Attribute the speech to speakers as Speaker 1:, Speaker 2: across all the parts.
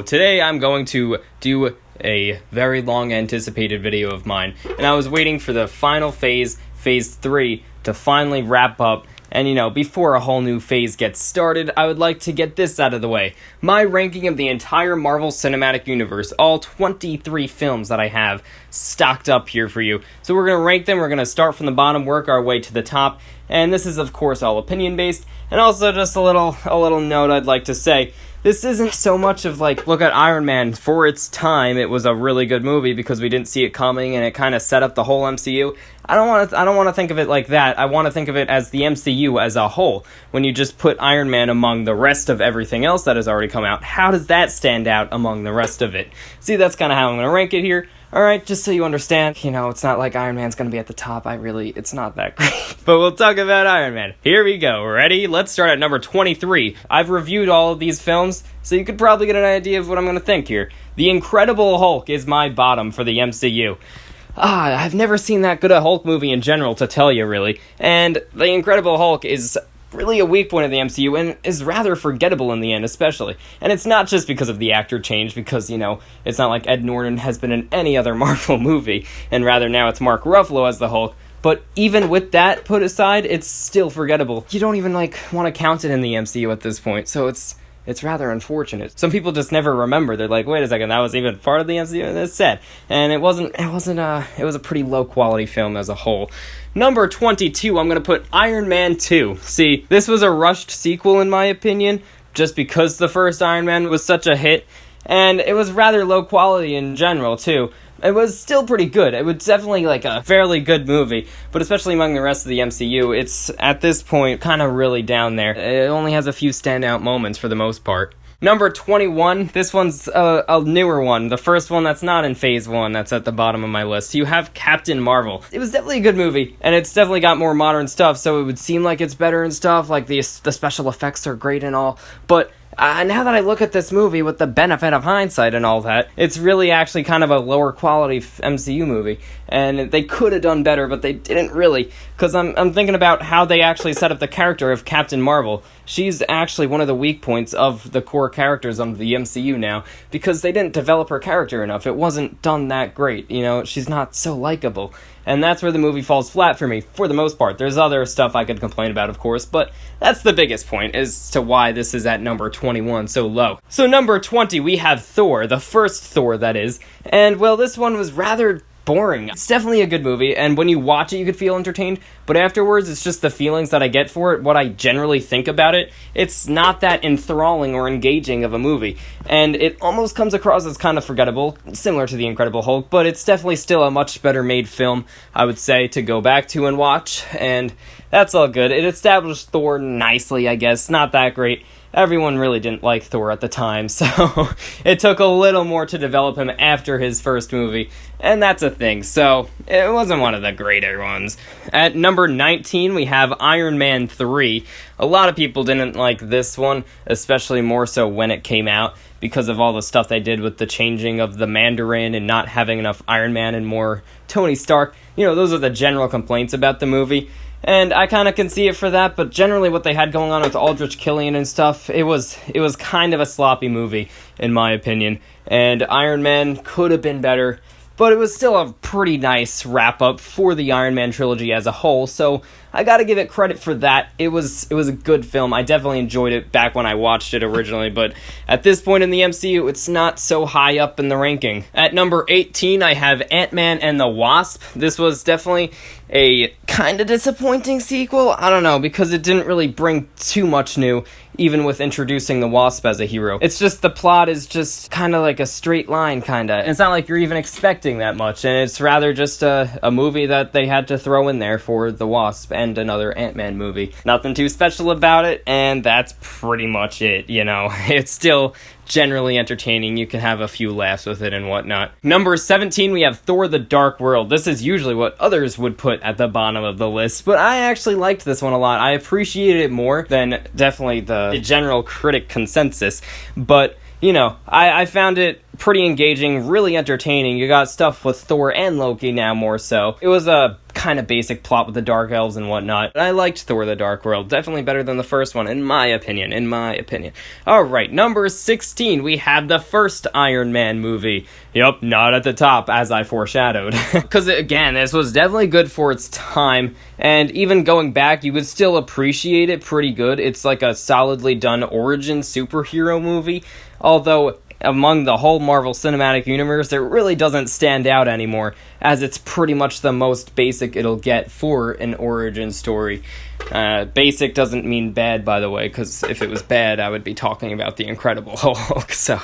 Speaker 1: today I'm going to do a very long anticipated video of mine, and I was waiting for the final phase 3, to finally wrap up. And before a whole new phase gets started, I would like to get this out of the way. My ranking of the entire Marvel Cinematic Universe, all 23 films that I have stocked up here for you. So we're going to rank them, we're going to start from the bottom, work our way to the top, and this is of course all opinion based. And also just a little note I'd like to say. This isn't so much of look at Ironman. For its time, it was a really good movie because we didn't see it coming and it kind of set up the whole MCU. I don't want to think of it like that. I want to think of it as the MCU as a whole. When you just put Iron Man among the rest of everything else that has already come out, how does that stand out among the rest of it? See, that's kind of how I'm going to rank it here. Alright, just so you understand, it's not like Iron Man's gonna be at the top. It's not that great. But we'll talk about Iron Man. Here we go. Ready? Let's start at number 23. I've reviewed all of these films, so you could probably get an idea of what I'm gonna think here. The Incredible Hulk is my bottom for the MCU. I've never seen that good a Hulk movie in general, to tell you, really. And The Incredible Hulk is really a weak point of the MCU, and is rather forgettable in the end, especially. And it's not just because of the actor change, because, it's not like Ed Norton has been in any other Marvel movie, and rather now it's Mark Ruffalo as the Hulk. But even with that put aside, it's still forgettable. You don't even, want to count it in the MCU at this point, so it's rather unfortunate. Some people just never remember. They're like, wait a second, that was even part of the MCU? And that's sad. And it was a pretty low quality film as a whole. Number 22, I'm going to put Iron Man 2. See, this was a rushed sequel in my opinion, just because the first Iron Man was such a hit, and it was rather low quality in general too. It was still pretty good. It was definitely a fairly good movie, but especially among the rest of the MCU, it's at this point kind of really down there. It only has a few standout moments for the most part. Number 21, this one's a newer one. The first one that's not in Phase 1, that's at the bottom of my list. You have Captain Marvel. It was definitely a good movie, and it's definitely got more modern stuff, so it would seem like it's better and stuff, the special effects are great and all, but now that I look at this movie with the benefit of hindsight and all that, it's really actually kind of a lower quality MCU movie. And they could have done better, but they didn't really. Because I'm thinking about how they actually set up the character of Captain Marvel. She's actually one of the weak points of the core characters of the MCU now. Because they didn't develop her character enough. It wasn't done that great. She's not so likable. And that's where the movie falls flat for me, for the most part. There's other stuff I could complain about, of course, but that's the biggest point as to why this is at number 21 so low. So number 20, we have Thor, the first Thor, that is. And, well, this one was rather boring. It's definitely a good movie, and when you watch it, you could feel entertained, but afterwards, it's just the feelings that I get for it, what I generally think about it. It's not that enthralling or engaging of a movie, and it almost comes across as kind of forgettable, similar to The Incredible Hulk, but it's definitely still a much better made film, I would say, to go back to and watch, and that's all good. It established Thor nicely, I guess, not that great. Everyone really didn't like Thor at the time, so it took a little more to develop him after his first movie, and that's a thing, so it wasn't one of the greater ones. At number 19, we have Iron Man 3. A lot of people didn't like this one, especially more so when it came out, because of all the stuff they did with the changing of the Mandarin and not having enough Iron Man and more Tony Stark. Those are the general complaints about the movie. And I kind of can see it for that, but generally what they had going on with Aldrich Killian and stuff, it was kind of a sloppy movie, in my opinion. And Iron Man could have been better, but it was still a pretty nice wrap-up for the Iron Man trilogy as a whole, so I gotta give it credit for that. It was a good film. I definitely enjoyed it back when I watched it originally, but at this point in the MCU, it's not so high up in the ranking. At number 18, I have Ant-Man and the Wasp. This was definitely a kind of disappointing sequel. I don't know, because it didn't really bring too much new, even with introducing the Wasp as a hero. It's just the plot is just kind of like a straight line, kind of. It's not like you're even expecting that much, and it's rather just a movie that they had to throw in there for the Wasp and another Ant-Man movie. Nothing too special about it, and that's pretty much it, It's still generally entertaining. You can have a few laughs with it and whatnot. Number 17, we have Thor: The Dark World. This is usually what others would put at the bottom of the list, but I actually liked this one a lot. I appreciated it more than definitely the general critic consensus, but I found it pretty engaging, really entertaining. You got stuff with Thor and Loki now more so. It was a kind of basic plot with the Dark Elves and whatnot. I liked Thor the Dark World. Definitely better than the first one, in my opinion. Alright, number 16, we have the first Iron Man movie. Yep, not at the top, as I foreshadowed. Because, again, this was definitely good for its time, and even going back, you would still appreciate it pretty good. It's like a solidly done origin superhero movie, although among the whole Marvel Cinematic Universe, it really doesn't stand out anymore, as it's pretty much the most basic it'll get for an origin story. Basic doesn't mean bad, by the way, because if it was bad, I would be talking about the Incredible Hulk, so,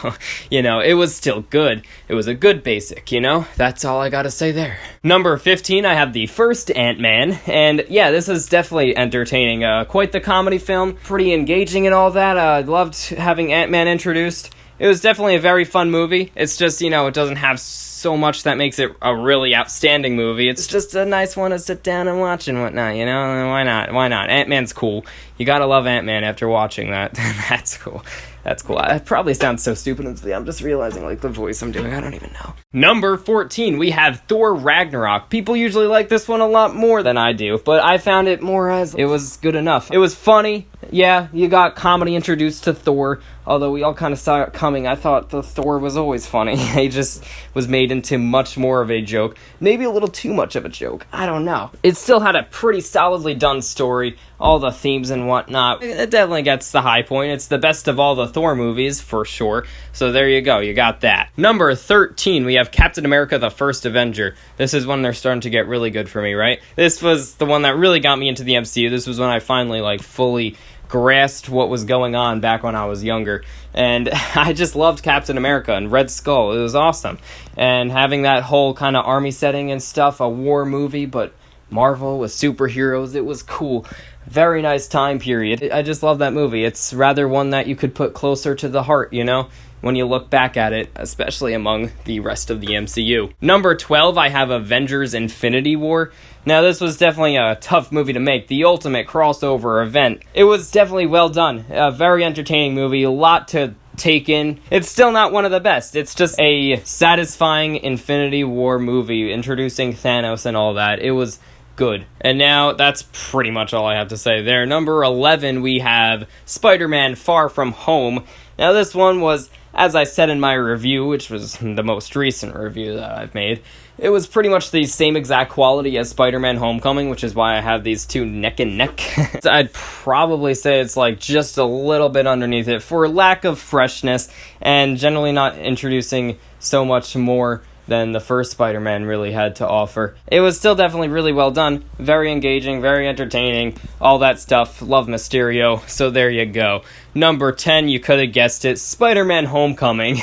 Speaker 1: it was still good. It was a good basic, That's all I gotta say there. Number 15, I have the first AntMan, and yeah, this is definitely entertaining. Quite the comedy film, pretty engaging and all that. I loved having AntMan introduced. It was definitely a very fun movie. It's just, it doesn't have so much that makes it a really outstanding movie. It's just a nice one to sit down and watch and whatnot, Why not? Ant-Man's cool. You gotta love Ant-Man after watching that. That's cool. It probably sounds so stupid. I'm just realizing, the voice I'm doing, I don't even know. Number 14, we have Thor Ragnarok. People usually like this one a lot more than I do, but I found it more as it was good enough. It was funny. Yeah, you got comedy introduced to Thor, although we all kind of saw it coming. I thought the Thor was always funny. He just was made into much more of a joke. Maybe a little too much of a joke. I don't know. It still had a pretty solidly done story, all the themes and whatnot. It definitely gets the high point. It's the best of all the Thor movies, for sure. So there you go, you got that. Number 13, we have Captain America, the First Avenger. This is when they're starting to get really good for me, right? This was the one that really got me into the MCU. This was when I finally, fully grasped what was going on back when I was younger. And I just loved Captain America and Red Skull. It was awesome. And having that whole kind of army setting and stuff, a war movie, but Marvel with superheroes, it was cool. Very nice time period. I just love that movie. It's rather one that you could put closer to the heart, when you look back at it, especially among the rest of the MCU. Number 12, I have Avengers Infinity War. Now, this was definitely a tough movie to make, the ultimate crossover event. It was definitely well done, a very entertaining movie, a lot to take in. It's still not one of the best. It's just a satisfying Infinity War movie, introducing Thanos and all that. It was good. And now, that's pretty much all I have to say there. Number 11, we have Spider-Man Far From Home. Now, this one was, as I said in my review, which was the most recent review that I've made, it was pretty much the same exact quality as SpiderMan Homecoming, which is why I have these two neck and neck. I'd probably say it's just a little bit underneath it for lack of freshness and generally not introducing so much more than the first Spider-Man really had to offer. It was still definitely really well done, very engaging, very entertaining, all that stuff. Love Mysterio, so there you go. Number 10, you could have guessed it, Spider-Man Homecoming.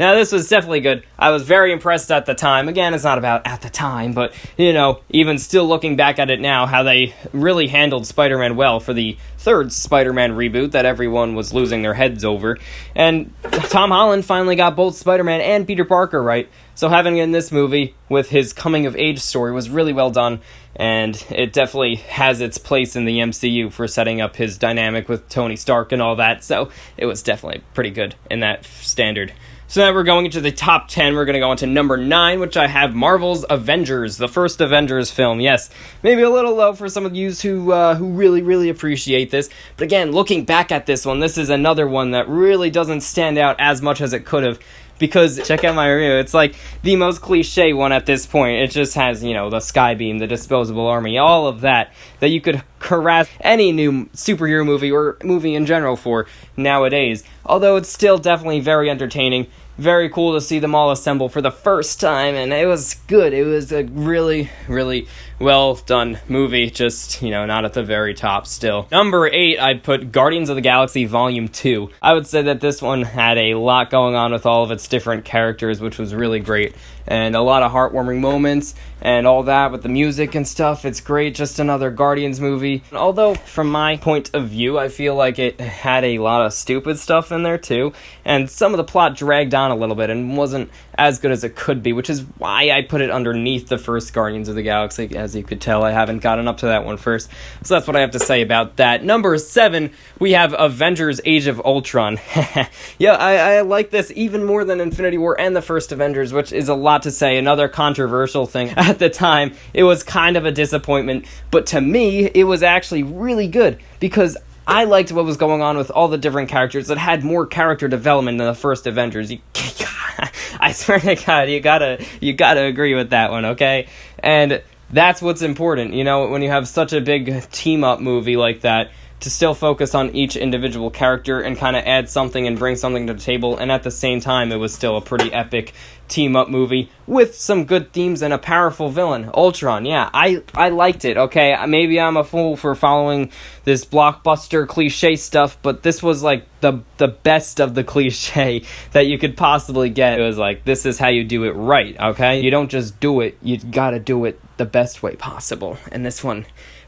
Speaker 1: Now, this was definitely good. I was very impressed at the time. Again, it's not about at the time, but, even still looking back at it now, how they really handled Spider-Man well for the third Spider-Man reboot that everyone was losing their heads over. And Tom Holland finally got both Spider-Man and Peter Parker right. So having in this movie with his coming-of-age story was really well done, and it definitely has its place in the MCU for setting up his dynamic with Tony Stark and all that, so it was definitely pretty good in that standard. So now we're going into the top 10. We're going to go into number 9, which I have Marvel's Avengers, the first Avengers film. Yes, maybe a little low for some of you who really, really appreciate this. But again, looking back at this one, this is another one that really doesn't stand out as much as it could have. Because, check out my review, it's the most cliche one at this point. It just has, the Skybeam, the disposable army, all of that you could harass any new superhero movie or movie in general for nowadays. Although it's still definitely very entertaining. Very cool to see them all assemble for the first time, and it was good. It was a really, really well done movie, just, not at the very top still. Number 8, I'd put Guardians of the Galaxy Volume 2. I would say that this one had a lot going on with all of its different characters, which was really great, and a lot of heartwarming moments, and all that with the music and stuff. It's great, just another Guardians movie. Although, from my point of view, I feel like it had a lot of stupid stuff in there, too, and some of the plot dragged on down a little bit and wasn't as good as it could be, which is why I put it underneath the first Guardians of the Galaxy. As you could tell, I haven't gotten up to that one first. So that's what I have to say about that. Number 7, we have Avengers Age of Ultron. Yeah, I like this even more than Infinity War and the first Avengers, which is a lot to say. Another controversial thing. At the time, it was kind of a disappointment, but to me, it was actually really good because I liked what was going on with all the different characters that had more character development than the first Avengers. I swear to God, you gotta agree with that one, okay? And that's what's important, you know, when you have such a big team-up movie like that, to still focus on each individual character and kind of add something and bring something to the table, and at the same time, it was still a pretty epic team-up movie with some good themes and a powerful villain. Ultron, yeah, I liked it, okay? Maybe I'm a fool for following this blockbuster cliche stuff, but this was like the best of the cliche that you could possibly get. It was like, this is how you do it right, okay? You don't just do it, you gotta do it the best way possible, and this one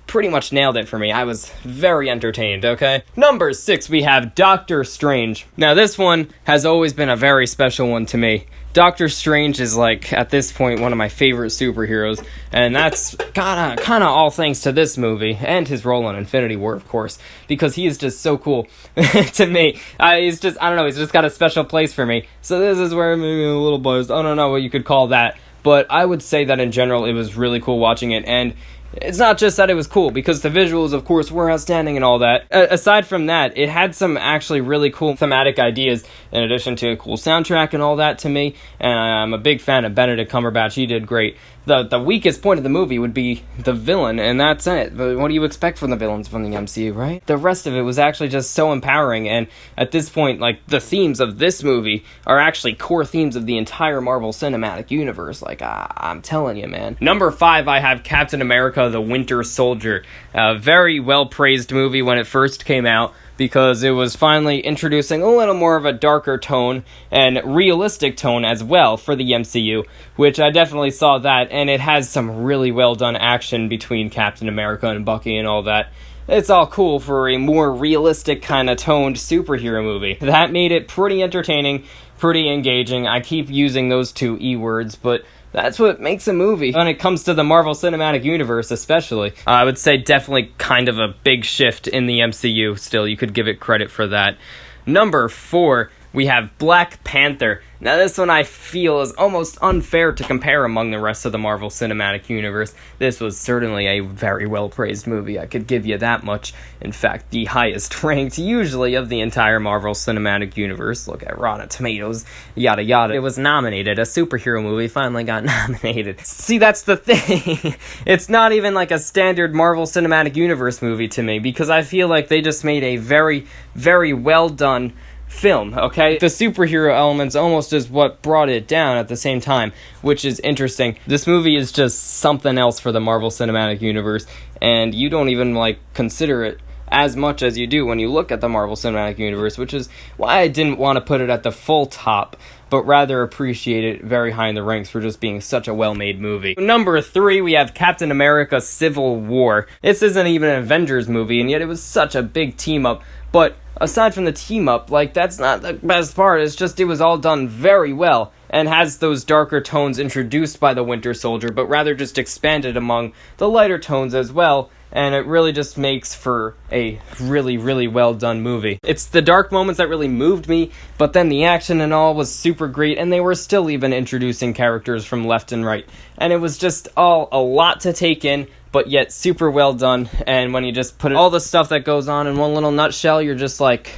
Speaker 1: pretty much nailed it for me. I was very entertained, okay? Number 6, we have Doctor Strange. Now, this one has always been a very special one to me. Doctor Strange is, like, at this point, one of my favorite superheroes, and that's kind of all thanks to this movie, and his role in Infinity War, of course, because he is just so cool to me. He's just got a special place for me. So this is where I'm maybe a little biased. I don't know what you could call that, but I would say that in general, it was really cool watching it, and it's not just that it was cool, because the visuals, of course, were outstanding and all that. Aside from that, it had some actually really cool thematic ideas, in addition to a cool soundtrack and all that to me, and I'm a big fan of Benedict Cumberbatch. He did great. The weakest point of the movie would be the villain, and that's it. But what do you expect from the villains from the MCU, right? The rest of it was actually just so empowering, and at this point, like, the themes of this movie are actually core themes of the entire Marvel Cinematic Universe. Like, I'm telling you, man. Number 5, I have Captain America: The Winter Soldier. A very well-praised movie when it first came out, because it was finally introducing a little more of a darker tone and realistic tone as well for the MCU, which I definitely saw that, and it has some really well done action between Captain America and Bucky and all that. It's all cool for a more realistic kind of toned superhero movie. That made it pretty entertaining, pretty engaging. I keep using those two E words, but that's what makes a movie. When it comes to the Marvel Cinematic Universe, especially, I would say definitely kind of a big shift in the MCU. Still, you could give it credit for that. Number 4, we have Black Panther. Now, this one I feel is almost unfair to compare among the rest of the Marvel Cinematic Universe. This was certainly a very well-praised movie, I could give you that much. In fact, the highest ranked, usually, of the entire Marvel Cinematic Universe. Look at Rotten Tomatoes, yada yada. It was nominated. A superhero movie finally got nominated. See, that's the thing. It's not even like a standard Marvel Cinematic Universe movie to me, because I feel like they just made a very, very well-done film, okay? The superhero elements almost is what brought it down at the same time, which is interesting. This movie is just something else for the Marvel Cinematic Universe, and you don't even, like, consider it as much as you do when you look at the Marvel Cinematic Universe, which is why I didn't want to put it at the full top, but rather appreciate it very high in the ranks for just being such a well-made movie. Number 3, we have Captain America: Civil War. This isn't even an Avengers movie, and yet it was such a big team-up, but aside from the team-up, like, that's not the best part. It's just it was all done very well, and has those darker tones introduced by the Winter Soldier, but rather just expanded among the lighter tones as well, and it really just makes for a really, really well-done movie. It's the dark moments that really moved me, but then the action and all was super great, and they were still even introducing characters from left and right, and it was just all a lot to take in, but yet super well done, and when you just put all the stuff that goes on in one little nutshell, you're just like,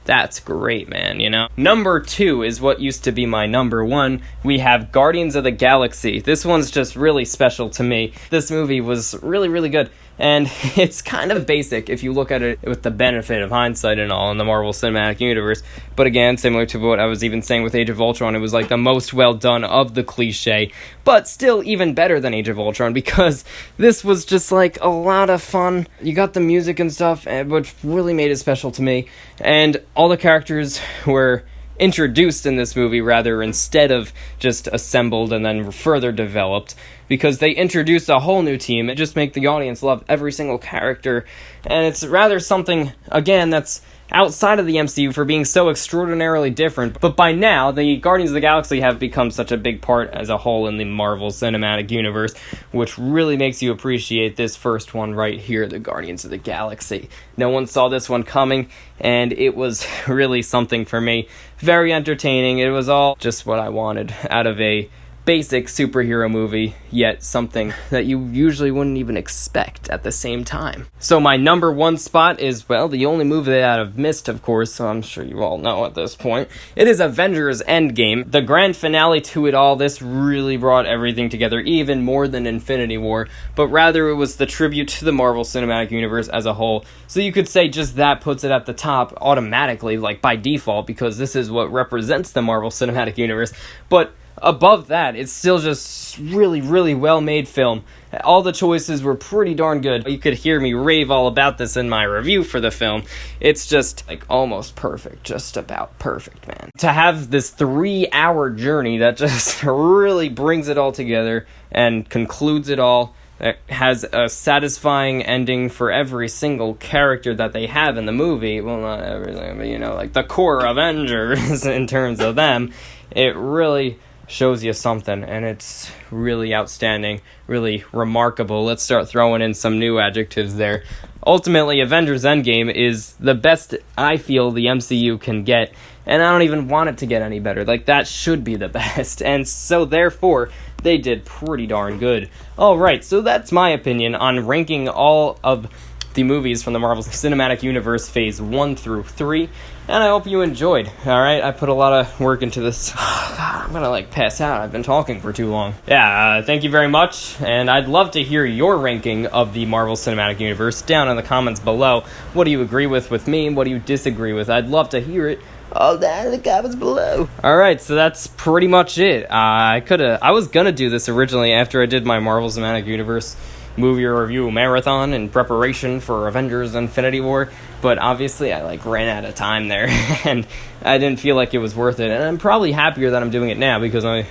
Speaker 1: that's great, man, you know? Number 2 is what used to be my number 1. We have Guardians of the Galaxy. This one's just really special to me. This movie was really, really good. And it's kind of basic if you look at it with the benefit of hindsight and all in the Marvel Cinematic Universe. But again, similar to what I was even saying with Age of Ultron, it was like the most well done of the cliche, but still even better than Age of Ultron, because this was just like a lot of fun. You got the music and stuff, which really made it special to me. And all the characters were introduced in this movie, rather, instead of just assembled and then further developed, because they introduce a whole new team and just make the audience love every single character, and it's rather something, again, that's outside of the MCU for being so extraordinarily different, but by now, the Guardians of the Galaxy have become such a big part as a whole in the Marvel Cinematic Universe, which really makes you appreciate this first one right here, the Guardians of the Galaxy. No one saw this one coming, and it was really something for me. Very entertaining. It was all just what I wanted out of a basic superhero movie, yet something that you usually wouldn't even expect at the same time. So my number one spot is, well, the only movie that I've missed, of course, so I'm sure you all know at this point. It is Avengers Endgame, the grand finale to it all. This really brought everything together, even more than Infinity War, but rather it was the tribute to the Marvel Cinematic Universe as a whole. So you could say just that puts it at the top automatically, like by default, because this is what represents the Marvel Cinematic Universe. But above that, it's still just really, really well-made film. All the choices were pretty darn good. You could hear me rave all about this in my review for the film. It's just, like, almost perfect. Just about perfect, man. To have this 3-hour journey that just really brings it all together and concludes it all, it has a satisfying ending for every single character that they have in the movie. Well, not everything, but, you know, like the core Avengers in terms of them. It really shows you something, and it's really outstanding, really remarkable. Let's start throwing in some new adjectives there. Ultimately, Avengers Endgame is the best I feel the MCU can get, and I don't even want it to get any better. Like, that should be the best, and so therefore, they did pretty darn good. Alright, so that's my opinion on ranking all of the movies from the Marvel Cinematic Universe Phase 1 through 3, and I hope you enjoyed. Alright, I put a lot of work into this. God, I'm gonna pass out. I've been talking for too long. Yeah, thank you very much, and I'd love to hear your ranking of the Marvel Cinematic Universe down in the comments below. What do you agree with me? What do you disagree with? I'd love to hear it all down in the comments below. Alright, so that's pretty much it. I was gonna do this originally after I did my Marvel Cinematic Universe movie review marathon in preparation for Avengers Infinity War, but obviously I ran out of time there and I didn't feel like it was worth it, and I'm probably happier that I'm doing it now because I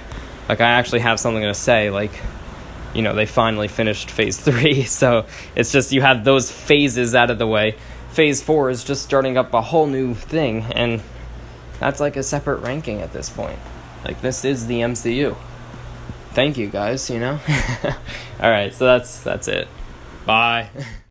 Speaker 1: actually have something to say. They finally finished Phase 3, so it's just you have those phases out of the way. Phase 4 is just starting up a whole new thing, and that's a separate ranking at this point. This is the MCU. Thank you, guys, Alright, so that's it. Bye.